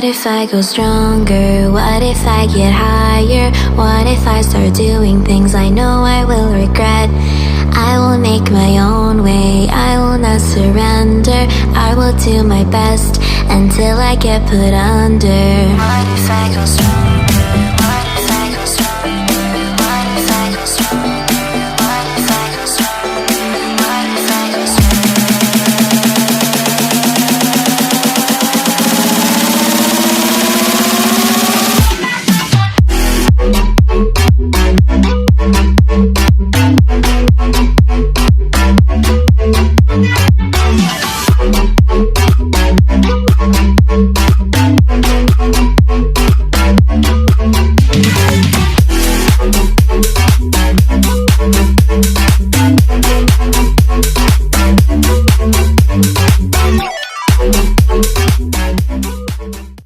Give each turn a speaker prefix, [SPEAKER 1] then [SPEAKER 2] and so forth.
[SPEAKER 1] What if I go stronger? What if I get higher? What if I start doing things I know I will regret? I will make my own way, I will not surrender. I will do my best until I get put under. What if I go stronger? What if I go stronger? What if I go stronger? What if I go stronger? What if I go stronger?